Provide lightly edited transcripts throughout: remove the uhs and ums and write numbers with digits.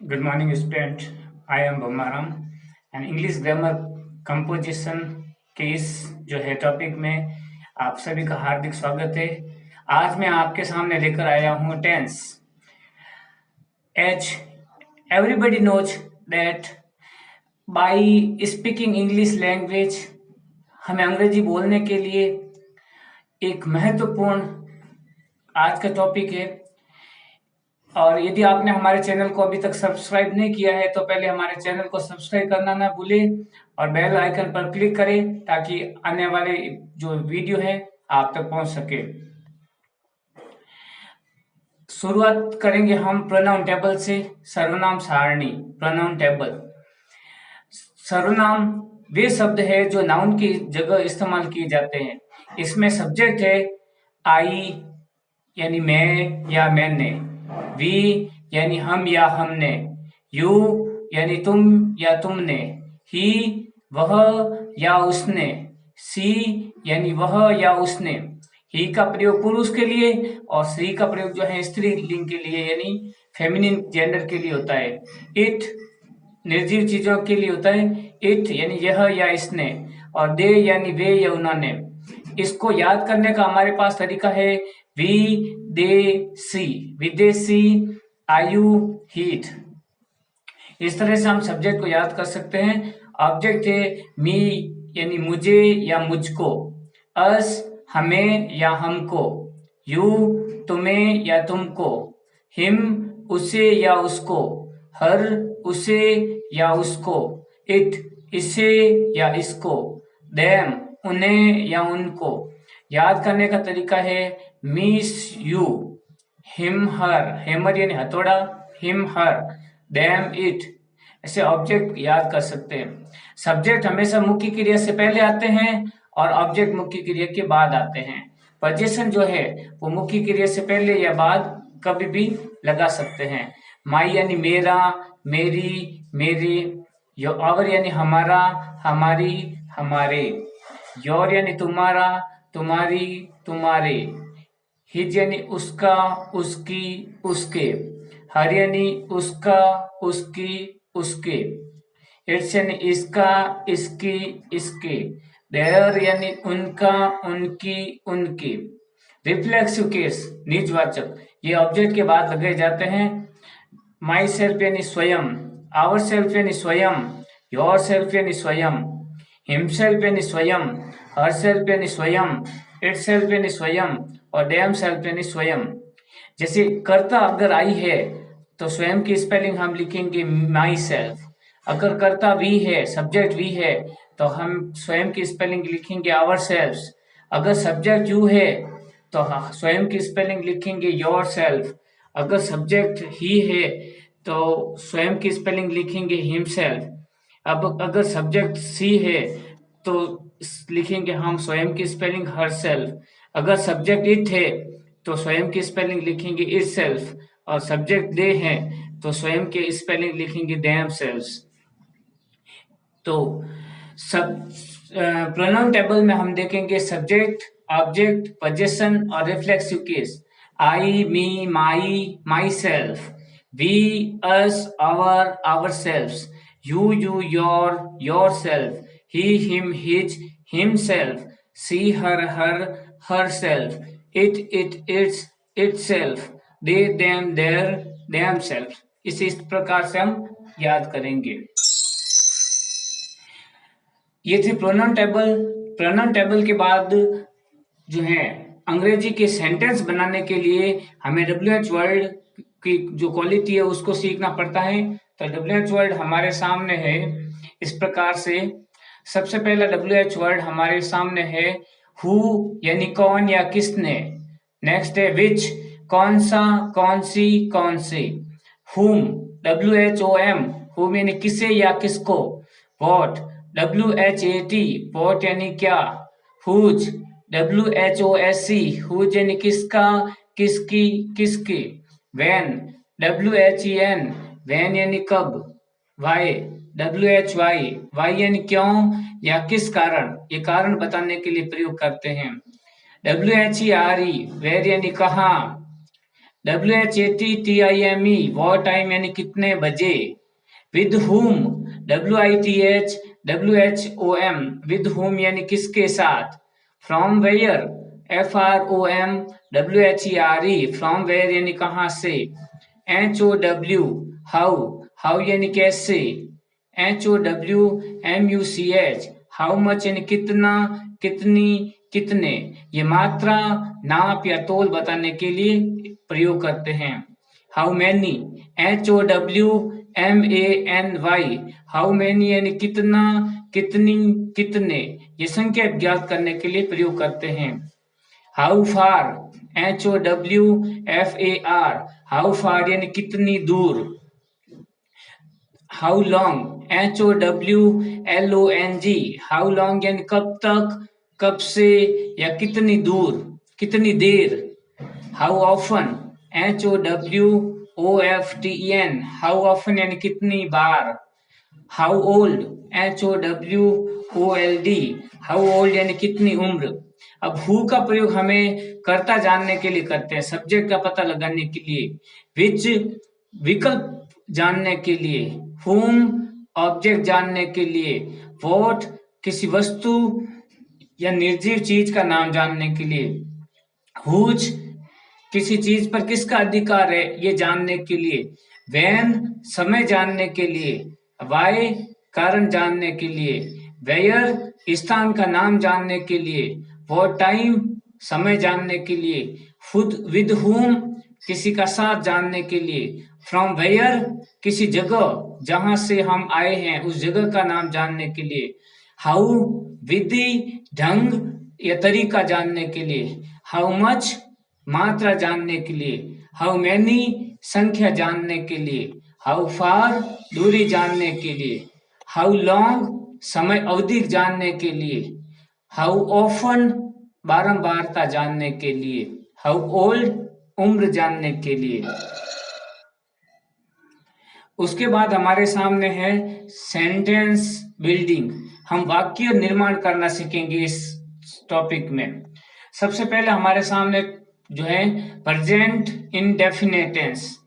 Good morning, student. I am Bamaram and English grammar composition के इस जो है टॉपिक में आप सभी का हार्दिक स्वागत है। आज मैं आपके सामने लेकर आया हूँ tense. As everybody knows that by speaking English language हमें अंग्रेजी बोलने के लिए एक महत्वपूर्ण आज का टॉपिक है। और यदि आपने हमारे चैनल को अभी तक सब्सक्राइब नहीं किया है तो पहले हमारे चैनल को सब्सक्राइब करना ना भूलें और बेल आइकन पर क्लिक करें ताकि आने वाले जो वीडियो है आप तक पहुंच सके। शुरुआत करेंगे हम प्रोनाउन टेबल से। सर्वनाम सारणी। Pronoun table. सर्वनाम वे शब्द है जो नाउन की जगह इस्तेमाल किए जाते हैं। इसमें सब्जेक्ट है आई यानी मैं या मैंने, वी यानी हम या हमने, यू यानी तुम या तुमने, ही वह या उसने, सी यानी वह या उसने। ही का प्रयोग पुरुष के लिए और सी का प्रयोग जो है स्त्री लिंग के लिए यानी फेमिनिन जेंडर के लिए होता है। इट निर्जीव चीजों के लिए होता है। इट यानी यह या इसने और दे यानी वे या उन्होंने। इसको याद करने का हमारे पास तरीका है विदेशी, विदेशी, आयु, हीट। इस तरह से हम सब्जेक्ट को याद कर सकते हैं। ऑब्जेक्ट है मी यानी मुझे या मुझको, अस हमें या हमको, यू तुम्हें या तुमको, हिम उसे या उसको, हर उसे या उसको, इट इसे या इसको, देम उन्हें या उनको। याद करने का तरीका है miss you, him her, hammer यानी हथौड़ा, हिम हर, देम इट। ऐसे ऑब्जेक्ट याद कर सकते हैं। सब्जेक्ट हमेशा मुख्य क्रिया से पहले आते हैं और ऑब्जेक्ट मुख्य क्रिया के बाद आते हैं। पोजीशन जो है वो मुख्य क्रिया से पहले या बाद कभी भी लगा सकते हैं। माई यानी मेरा, मेरी, मेरे, आवर यानी हमारा, हमारी, हमारे, योर यानी तुम्हारा, तुम्हारी, तुम्हारे, हिज यानी उसका, उसकी, उसके, हर यानी उसका, उसकी, उसके, इट्स यानी इसका, इसकी, इसके, देयर यानी उनका, उनकी, उनके। रिफ्लेक्सिव केस निजवाचक ये ऑब्जेक्ट के बाद लगे जाते हैं। माई सेल्फ यानी स्वयं, आवर सेल्फ यानी स्वयं, योर सेल्फ यानी स्वयं, हिमसेल्फ यानी स्वयं, हर सेल्फ यानी स्वयं, इट सेल्फ यानी स्वयं और डैम सेल्फ यानी स्वयं। जैसे कर्ता अगर आई है तो स्वयं की स्पेलिंग हम लिखेंगे माई सेल्फ। अगर कर्ता वी है, सब्जेक्ट वी है तो हम स्वयं की स्पेलिंग लिखेंगे आवर सेल्फ। अगर सब्जेक्ट यू है तो स्वयं की स्पेलिंग लिखेंगे योर सेल्फ। अगर सब्जेक्ट ही है तो स्वयं की स्पेलिंग लिखेंगे हिमसेल्फ। अब अगर सब्जेक्ट सी है तो लिखेंगे हम स्वयं की स्पेलिंग हर सेल्फ। अगर सब्जेक्ट इट है तो स्वयं की स्पेलिंग लिखेंगे इट सेल्फ और सब्जेक्ट दे है तो स्वयं के स्पेलिंग लिखेंगे देम सेल्व्स। तो सब प्रोनाउन टेबल में हम देखेंगे सब्जेक्ट, ऑब्जेक्ट, पोजीशन और reflexive case. I, me, my, myself, we, us, our, ourselves, you, your self, he, him, his, himself, she, her, herself, its, itself, they, them, their, themselves। इस प्रकार से हम याद करेंगे। ये थी pronoun table. Pronoun table के बाद जो है अंग्रेजी के सेंटेंस बनाने के लिए हमें WH वर्ड की जो क्वालिटी है उसको सीखना पड़ता है। तो WH वर्ड हमारे सामने है इस प्रकार से। सबसे पहला WH वर्ड हमारे सामने है हु यानी कौन या किसने। नेक्स्ट है विच, कौन सा, कौन सी, कौन से। हुम, WHOM, हुम यानी किसे या किसको। वॉट, WHAT, वॉट यानी क्या। हुज, WHOSE, हुज यानी किसका, किसकी, किसके। वैन, WHEN, वैन यानी कब। वाई, WHY, वाई यानी क्यों या किस कारण, ये कारण बताने के लिए प्रयोग करते हैं। WHERE, वेर यानी कहाँ। WHATTIME वॉट टाइम यानी कितने बजे। With whom WITHWHOM with whom यानी किसके साथ। From where FROMWHERE from where यानी कहाँ से। HOW हाउ यानी कैसे। HOWMUCH हाउ मच यानी कितना कितनी कितने। ये मात्रा नाप या तोल बताने के लिए प्रयोग करते हैं। How many HOWMANY how many यानी कितना कितनी कितने। ये संख्या ज्ञात करने के लिए प्रयोग करते हैं। How far HOWFAR how far यानी कितनी दूर। How long HOWLONG how long यानी कब तक कब से या कितनी दूर कितनी देर। How often HOWOFTEN how often यानी कितनी बार। How old HOWOLD how old यानी कितनी उम्र। अब हु का प्रयोग हमें कर्ता जानने के लिए करते हैं, सब्जेक्ट का पता लगाने के लिए, विच विकल्प जानने के लिए, हुम ऑब्जेक्ट जानने के लिए, वॉट किसी वस्तु या निर्जीव चीज का नाम जानने के लिए, हुज किसी चीज पर किसका अधिकार है ये जानने के लिए, व्हेन समय जानने के लिए, वाई कारण जानने के लिए, वेयर स्थान का नाम जानने के लिए, वॉट टाइम समय जानने के लिए, विद हुम किसी का साथ जानने के लिए, फ्रॉम वेयर किसी जगह जहां से हम आए हैं उस जगह का नाम जानने के लिए, हाउ विधि ढंग या तरीका जानने के लिए, हाउ मच मात्रा जानने के लिए, हाउ मैनी संख्या जानने के लिए, हाउ फार दूरी जानने के लिए, हाउ लॉन्ग समय अवधि जानने के लिए, हाउ ऑफन बारंबारता जानने के लिए, हाउ ओल्ड उम्र जानने के लिए। उसके बाद हमारे सामने है सेंटेंस बिल्डिंग। हम वाक्य निर्माण करना सीखेंगे इस टॉपिक में। सबसे पहले हमारे सामने जो है प्रेजेंट इंडेफिनिट टेंस।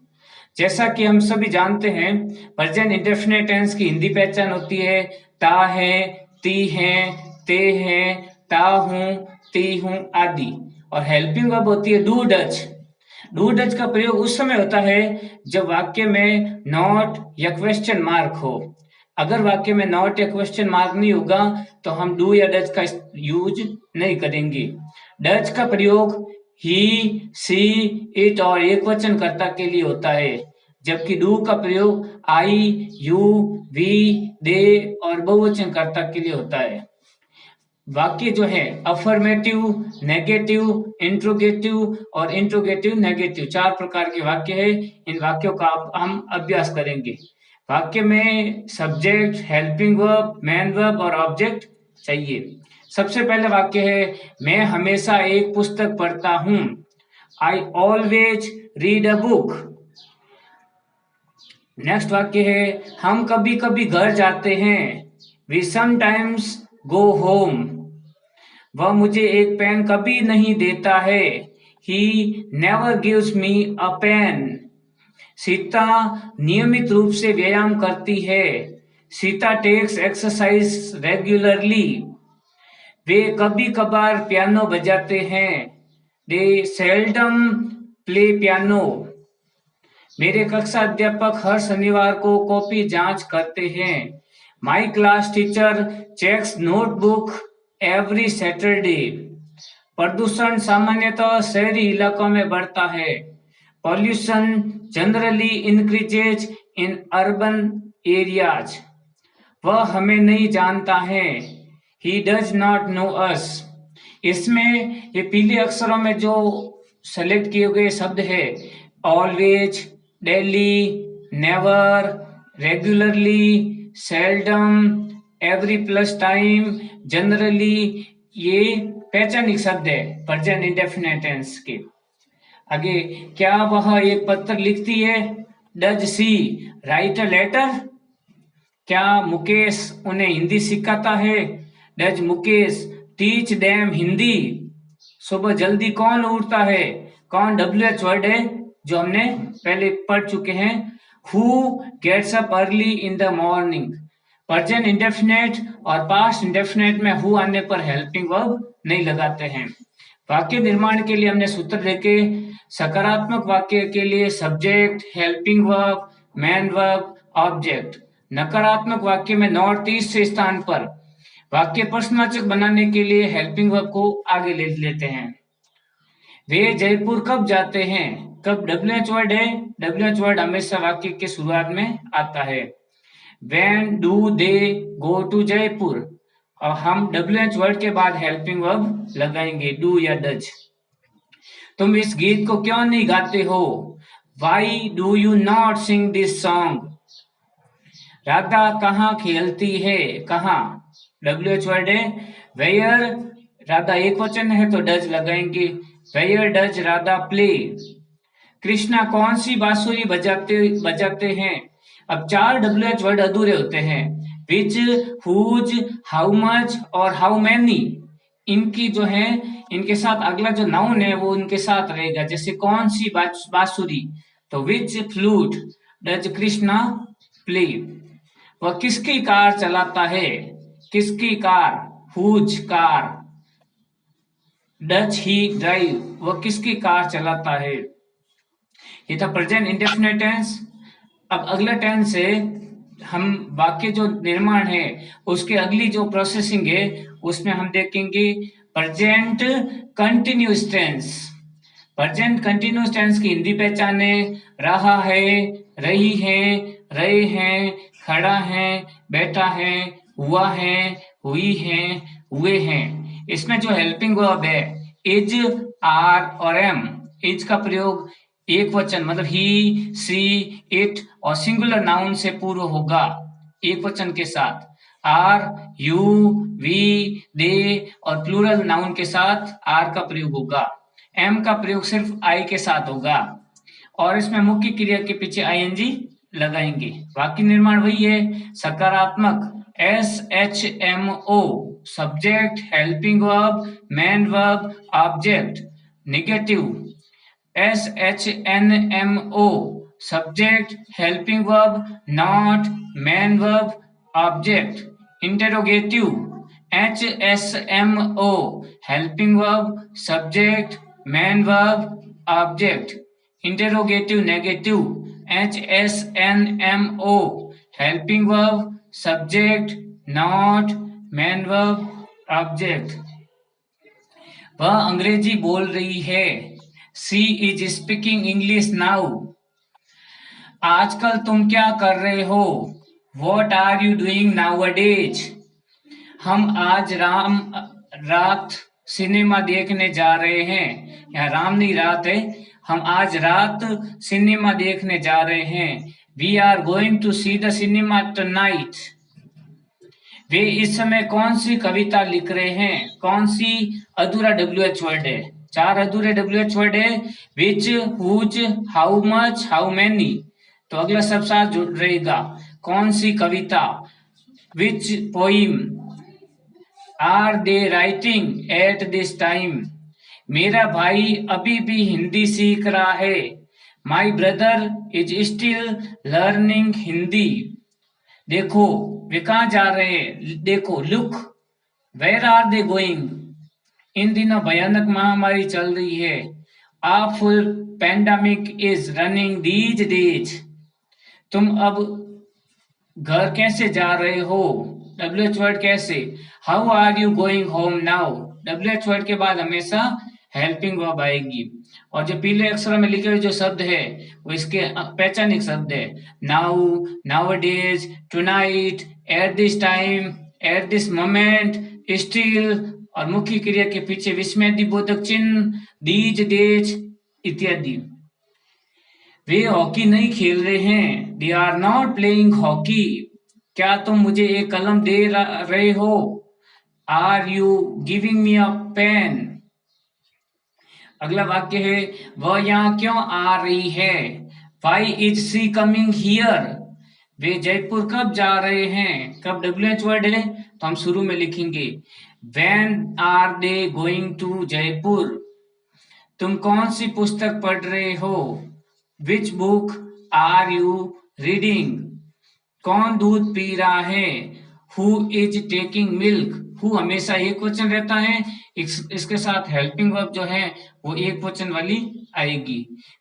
जैसा कि हम सभी जानते हैं प्रेजेंट इंडेफिनिट टेंस की हिंदी पहचान होती है ता है, ती है, ते है, ता हूं, ती हूं आदि। और हेल्पिंग वर्ब होती है डू डच। डू डच का प्रयोग उस समय होता है जब वाक्य में नॉट या क्वेश्चन मार्क हो। अगर वाक्य में नॉट या क्वेश्चन मार्क नहीं होगा तो हम डू या डच का यूज नहीं करेंगे। डच का प्रयोग ही, सी, इट और एक वचन कर्ता के लिए होता है, जबकि डू का प्रयोग आई, यू, वी, दे और बहुवचन कर्ता के लिए होता है। वाक्य जो है अफर्मेटिव, नेगेटिव, इंट्रोगेटिव और इंट्रोगेटिव नेगेटिव 4 प्रकार के वाक्य है। इन वाक्यों का हम अभ्यास करेंगे। वाक्य में subject, helping verb, main verb और ऑब्जेक्ट चाहिए। सबसे पहले वाक्य है मैं हमेशा एक पुस्तक पढ़ता हूं। I always read a book. Next वाक्य है हम कभी कभी घर जाते हैं। We sometimes go home. वह मुझे एक पेन कभी नहीं देता है। He never gives me a pen. Sita नियमित रूप से व्यायाम करती है। Sita takes exercise regularly. वे कभी कभार पियानो बजाते हैं। They seldom play piano. मेरे कक्षा अध्यापक हर शनिवार को कॉपी जांच करते हैं। My class teacher checks notebook every Saturday. प्रदूषण सामान्यतः शहरी इलाकों में बढ़ता है। Pollution generally increases in urban areas. वह हमें नहीं जानता है। He does not know us। इसमें ये पीले अक्षरों में जो सेलेक्ट किए गए शब्द है always, daily, never, regularly, seldom, every plus time, generally, ये पहचानिक शब्द है प्रेजेंट इंडेफिनिट टेंस के। आगे क्या वह एक पत्र लिखती है। Does she write a letter. क्या मुकेश उन्हें हिंदी सिखाता है। Does Mukesh teach them Hindi. सुबह जल्दी कौन उठता है। कौन WH वर्ड है जो हमने पहले पढ़ चुके हैं। Who gets up early in the morning. Present indefinite और पास्ट इंडेफिनेट में हु आने पर हेल्पिंग वर्ब नहीं लगाते हैं। वाक्य निर्माण के लिए हमने सूत्र देखे। सकारात्मक वाक्य के लिए subject, helping verb, main verb, object. नकारात्मक वाक्य में नॉट तीसरे स्थान पर। वाक्य प्रश्नवाचक बनाने के लिए हेल्पिंग वर्ब को आगे ले लेते हैं। वे जयपुर कब जाते हैं? कब WH वर्ड है। WH वर्ड हमेशा वाक्य के शुरुआत में आता है। When do they go to Jaipur? और हम WH वर्ड के बाद हेल्पिंग वर्ब लगाएंगे, डू या डज। तुम इस गीत को क्यों नहीं गाते हो? Why do you not sing this song? Radha कहाँ खेलती है? कहाँ? WH वर्ड है। Where राधा एक वचन है तो डज लगाएंगे। Where does Radha play? Krishna कौन सी बांसुरी बजाते हैं? अब 4 WH वर्ड अधूरे होते हैं। विच, हुज, हाउ मच और हाउ मैनी, इनकी जो है इनके साथ अगला जो नाउन है वो इनके साथ रहेगा। जैसे कौन सी बांसुरी, तो which flute does Krishna play. वह किसकी कार चलाता है? किसकी car? Whose car. Does he drive, वह किसकी कार चलाता है। ये था प्रेजेंट इंडेफिनिट टेंस। अब अगला टेंस है, हम वाक्य जो निर्माण है उसके अगली जो प्रोसेसिंग है उसमें हम देखेंगे present continuous tense. Present continuous tense की हिंदी पहचाने। रहा है, रही है, रहे हैं, खड़ा है, बैठा है, हुआ है, हुई है, हुए हैं। इसमें जो हेल्पिंग वर्ब है इज, आर और एम। इज का प्रयोग एक वचन मतलब ही, सी, इट और सिंगुलर नाउन से पूर्व होगा एक वचन के साथ। आर, यू, वी, दे और प्लूरल नाउन के साथ आर का प्रयोग होगा। एम का प्रयोग सिर्फ आई के साथ होगा और इसमें मुख्य क्रिया के पीछे आईएनजी लगाएंगे। वाक्य निर्माण वही है। सकारात्मक SHMO, subject, helping verb, main verb, object. Negative SHNMO, subject, helping verb, not, main verb, object. Interrogative HSMO, helping verb, subject, main verb, object. Interrogative negative HSNMO, helping verb, subject, not, main verb, object. वह अंग्रेजी बोल रही है। She is speaking English now. आजकल तुम क्या कर रहे हो? What are you doing nowadays? हम आज रात सिनेमा देखने जा रहे हैं। यहाँ राम नहीं रात है। हम आज रात सिनेमा देखने जा रहे हैं। We are going to see the cinema tonight. वे इस समय कौन सी कविता लिख रहे हैं? कौन सी अधूरा WH वर्ड है? 4 अधूरे WH वर्ड है। Which, whose, how much, how many. तो अगला सब साथ जुड़ रहेगा। कौन सी कविता? Which poem are they writing at this time. मेरा भाई अभी भी हिंदी सीख रहा है। My brother is still learning Hindi. देखो वे कहाँ जा रहे हैं? देखो, look, where are they going. इन दिनों भयानक महामारी चल रही है। Awful pandemic is running these days. तुम अब घर कैसे जा रहे हो? WH वर्ड कैसे? How are you going home now. WH word के बाद हमेशा हेल्पिंग वर्ब आएगी और जो पीले अक्षरों में लिखे हुए जो शब्द है वो इसके पहचानिक शब्द है। Now, nowadays, tonight, eight this time, at this moment, still और मुख्य क्रिया के पीछे विस्मयादिबोधक चिन्ह, दीज डेज इत्यादि। वे हॉकी नहीं खेल रहे हैं। They are not playing hockey. क्या तुम मुझे एक कलम दे रहे हो? Are you giving me a pen. अगला वाक्य है, वह यहाँ क्यों आ रही है? Why is she coming here? वे जयपुर कब जा रहे हैं? कब WH वर्ड है तो हम शुरू में लिखेंगे When are they going to Jaipur? तुम कौन सी पुस्तक पढ़ रहे हो? Which book are you reading, कौन दूध पी रहा है, who is taking milk, who हमेशा एक वचन रहता है, इसके साथ हेल्पिंग वर्ब जो है वो एक वचन वाली आएगी।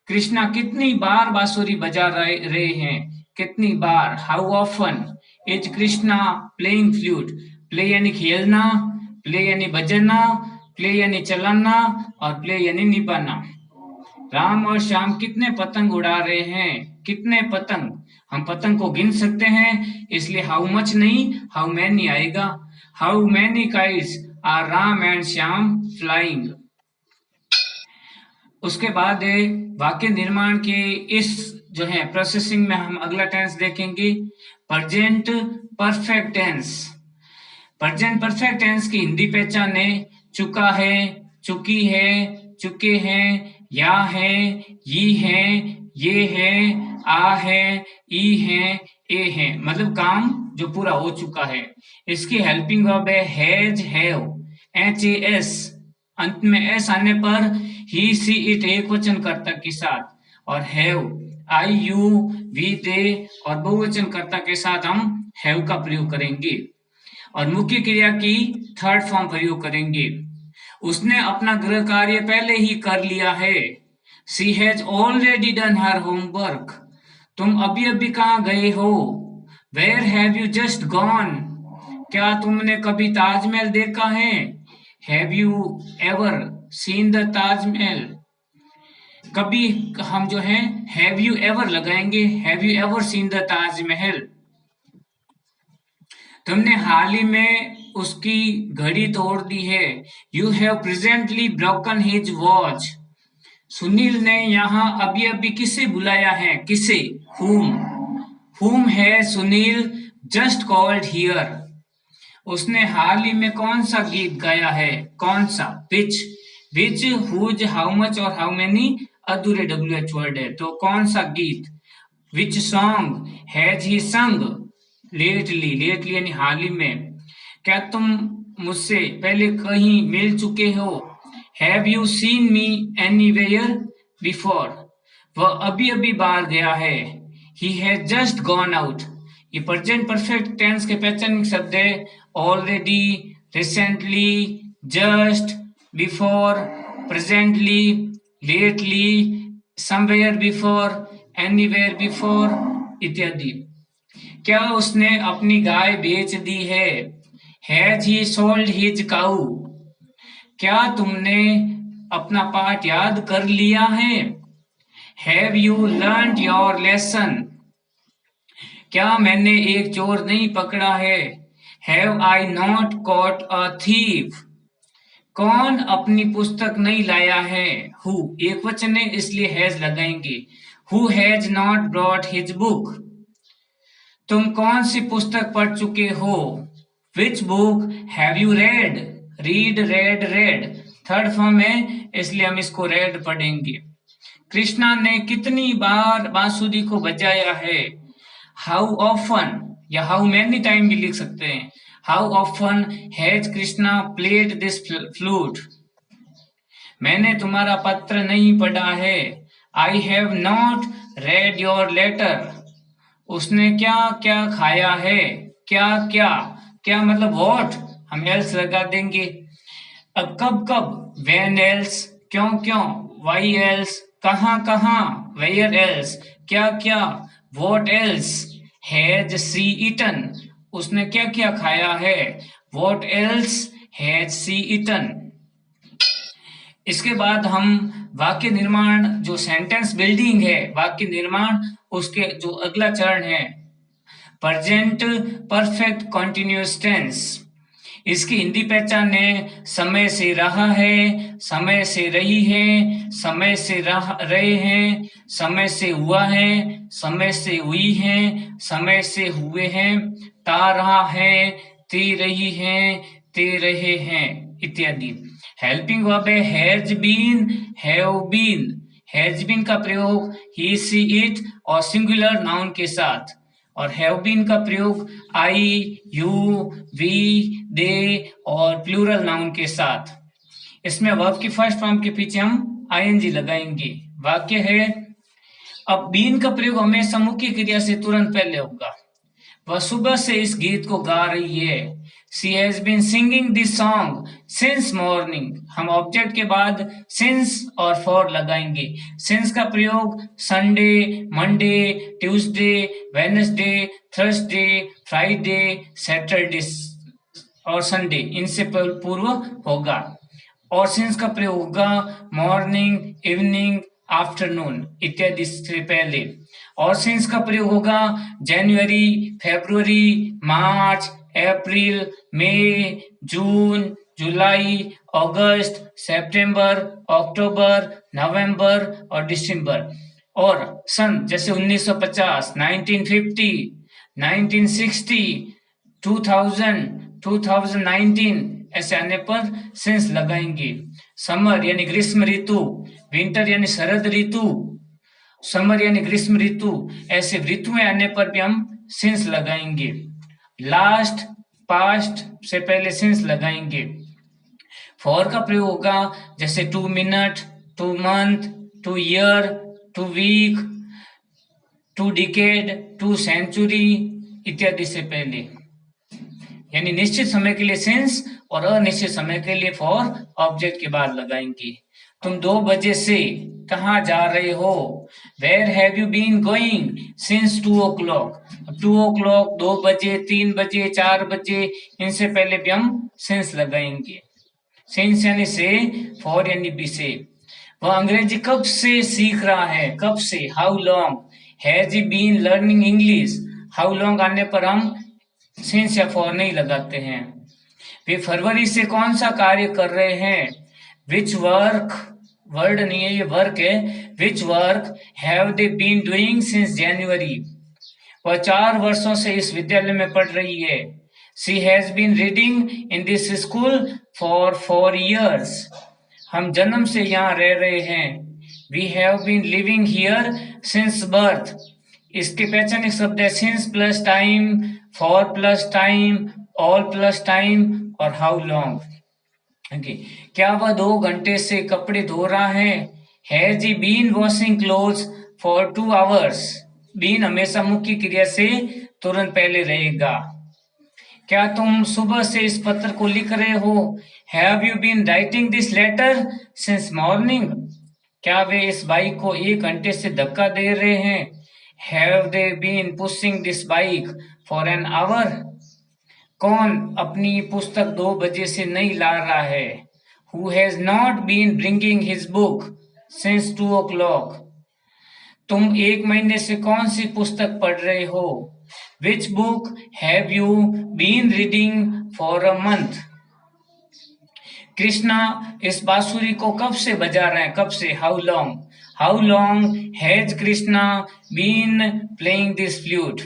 कृष्णा कितनी बार बांसुरी बजा रहे हैं, कितनी बार, how often is Krishna playing flute, play यानी खेलना, प्ले यानी बजाना, प्ले यानी चलाना और प्ले यानी निभाना। राम और श्याम कितने पतंग उड़ा रहे हैं, कितने पतंग, हम पतंग को गिन सकते हैं इसलिए हाउ मच नहीं हाउ मैनी आएगा। How many kites are Ram and Shyam flying. उसके बाद वाक्य निर्माण के इस जो है प्रोसेसिंग में हम अगला टेंस देखेंगे, present perfect tense. Present perfect tense की हिंदी पहचाने चुका है, चुकी है, चुके हैं, या है, ये है, ये है, आ है, ई है, ए है, मतलब काम जो पूरा हो चुका है। इसकी हेल्पिंग वर्ब है हैज, हैव, HAS, अंत में एस आने पर ही, सी, इट एक वचन कर्ता के साथ, और हैव आई, यू, वी, दे और बहुवचन कर्ता के साथ हम हैव का प्रयोग करेंगे और मुख्य क्रिया की थर्ड फॉर्म प्रयोग करेंगे। उसने अपना गृह कार्य पहले ही कर लिया है। She has already done her homework. तुम अभी अभी कहाँ गए हो। Where have you just gone. क्या तुमने कभी ताजमहल देखा है। Have you ever seen the Taj Mahal. कभी हम जो है हैव यू एवर लगाएंगे, have you ever seen the Taj Mahal. तुमने हाल ही में उसकी घड़ी तोड़ दी है। You have presently broken his watch. Sunil ने यहाँ अभी अभी किसे बुलाया है, किसे, whom है सुनील जस्ट कॉल्ड हियर। उसने हाल ही में कौन सा गीत गाया है, कौन सा, which, whose, how much और how many अधूरे WH वर्ड है, तो कौन सा गीत। which song has he sung lately, lately यानी हाल ही में। क्या तुम मुझसे पहले कहीं मिल चुके हो। Have you seen me anywhere before. वह अभी अभी बाहर गया है। He has just gone out. ये प्रेजेंट परफेक्ट टेंस के पहचान शब्द है already, recently, just, before, presently, lately, somewhere before, anywhere before इत्यादि। क्या उसने अपनी गाय बेच दी है। हैज ही सोल्ड हिज काऊ। क्या तुमने अपना पाठ याद कर लिया है। Have you learned your lesson. क्या मैंने एक चोर नहीं पकड़ा है। Have I not caught a thief. कौन अपनी पुस्तक नहीं लाया है। हु एक वचन है इसलिए हैज लगाएंगे। Who has not brought his book. तुम कौन सी पुस्तक पढ़ चुके हो। Which book have you read. Read, red, red third form है इसलिए हम इसको रेड पढ़ेंगे। कृष्णा ने कितनी बार बांसुरी को बजाया है। हाउ ऑफन या हाउ मैनी टाइम भी लिख सकते हैं। How often has Krishna played this flute. मैंने तुम्हारा पत्र नहीं पढ़ा है। I have not read your letter. उसने क्या क्या खाया है। क्या क्या, क्या मतलब व्हाट, हम एल्स लगा देंगे। अब कब कब, व्हेन एल्स, क्यों क्यों, व्हाई एल्स, कहाँ कहाँ, वेयर एल्स, क्या क्या, what else, has she eaten, उसने क्या क्या खाया है, what else has she eaten. इसके बाद हम वाक्य निर्माण जो सेंटेंस बिल्डिंग है, वाक्य निर्माण उसके जो अगला चरण है प्रेजेंट परफेक्ट कॉन्टिन्यूअस टेंस। इसकी हिंदी पहचान है समय से रहा है, समय से रही है, समय से रहे हैं, समय से हुआ है, समय से हुई है, समय से हुए हैं, ता रहा है, ते रही है, ते रहे हैं इत्यादि। हेल्पिंग वर्ब है has been, have been. Has been का प्रयोग ही, सी, इट और सिंगुलर नाउन के साथ, और हैव बीन का प्रयोग आई, यू, वी, दे और प्लूरल नाउन के साथ। इसमें वर्ब की फर्स्ट फॉर्म के पीछे हम आईएनजी लगाएंगे। वाक्य है अब बीन का प्रयोग हमेशा मुख्य क्रिया से तुरंत पहले होगा। वह सुबह से इस गीत को गा रही है। She has been singing this song since morning। हम ऑब्जेक्ट के बाद since और for लगाएंगे। since का प्रयोग Sunday, Monday, Tuesday, Wednesday, Thursday, Friday, Saturday और संडे इनसे पूर्व होगा। और since का प्रयोग होगा मॉर्निंग, इवनिंग, आफ्टरनून इत्यादि से पहले। और since का प्रयोग होगा जनवरी, फरवरी, मार्च, अप्रैल, मई, जून, जुलाई, अगस्त, सितंबर, अक्टूबर, नवंबर और दिसंबर। और सन जैसे 1950, 1950, 1960, 2000, 2019 ऐसे आने पर सिंस लगाएंगे। समर यानी ग्रीष्म ऋतु, विंटर यानी शरद ऋतु, समर यानी ग्रीष्म ऋतु, ऐसे ऋतुएं आने पर भी हम सिंस लगाएंगे। लास्ट, पास्ट से पहले सिंस लगाएंगे। फॉर का प्रयोग होगा जैसे 2 minute, 2 month, 2 year, 2 week, 2 decade, 2 century इत्यादि से पहले। यानी निश्चित समय के लिए सिंस और अनिश्चित समय के लिए फॉर ऑब्जेक्ट के बाद लगाएंगे। तुम 2 बजे से कहाँ जा रहे हो? Where have you been going since 2 o'clock। 2 o'clock, 2 बजे, 3 बजे, 4 बजे इनसे पहले भी हम सिंस लगाएंगे। सिंस यानी से, फॉर यानी बी से। वह अंग्रेजी कब से सीख रहा है? कब से? How long has he been learning English. How long आने पर हम सिंस या फॉर नहीं लगाते हैं। वे फरवरी से कौन सा कार्य कर रहे हैं? विच वर्क, वर्ड नहीं है ये वर्क है। Which work have they been doing since January. वह 4 वर्षों से इस विद्यालय में पढ़ रही है। She has been reading in this school for 4 years। हम जन्म से यहाँ रह रहे हैं। We have been living here since birth. इसके पहचानिक शब्द है since plus time, for plus time, all plus time और हाउ लॉन्ग। क्या वह 2 घंटे से कपड़े धो रहा है? Has he been washing clothes for 2 hours। Been हमेशा मुख्य क्रिया से तुरंत पहले रहेगा। क्या तुम सुबह से इस पत्र को लिख रहे हो? Have you been writing this letter since morning. क्या वे इस बाइक को 1 घंटे से धक्का दे रहे हैं? Have they been pushing this bike for an hour. कौन अपनी पुस्तक 2 बजे से नहीं ला रहा है? Who has not been bringing his book since 2 o'clock। तुम 1 महीने से कौन सी पुस्तक पढ़ रहे हो? Which book have you been reading for a month। Krishna इस बांसुरी को कब से बजा रहे हैं? कब से? How long. How long has Krishna been playing this flute.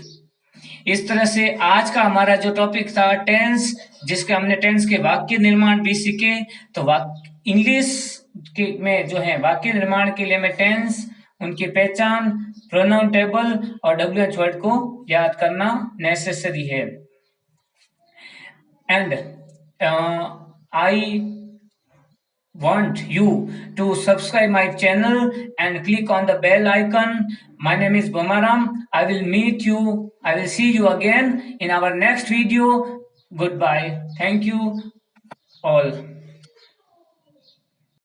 इस तरह से आज का हमारा जो टॉपिक था टेंस, जिसके हमने टेंस के वाक्य निर्माण भी सीखे। तो इंग्लिश के में जो है वाक्य निर्माण के लिए हमें टेंस, उनकी पहचान, प्रोनाउन टेबल और WH वर्ड को याद करना नेसेसरी है। And I want you to subscribe my channel and click on the bell icon. My name is Bamaram. I will see you again in our next video. Goodbye. Thank you all.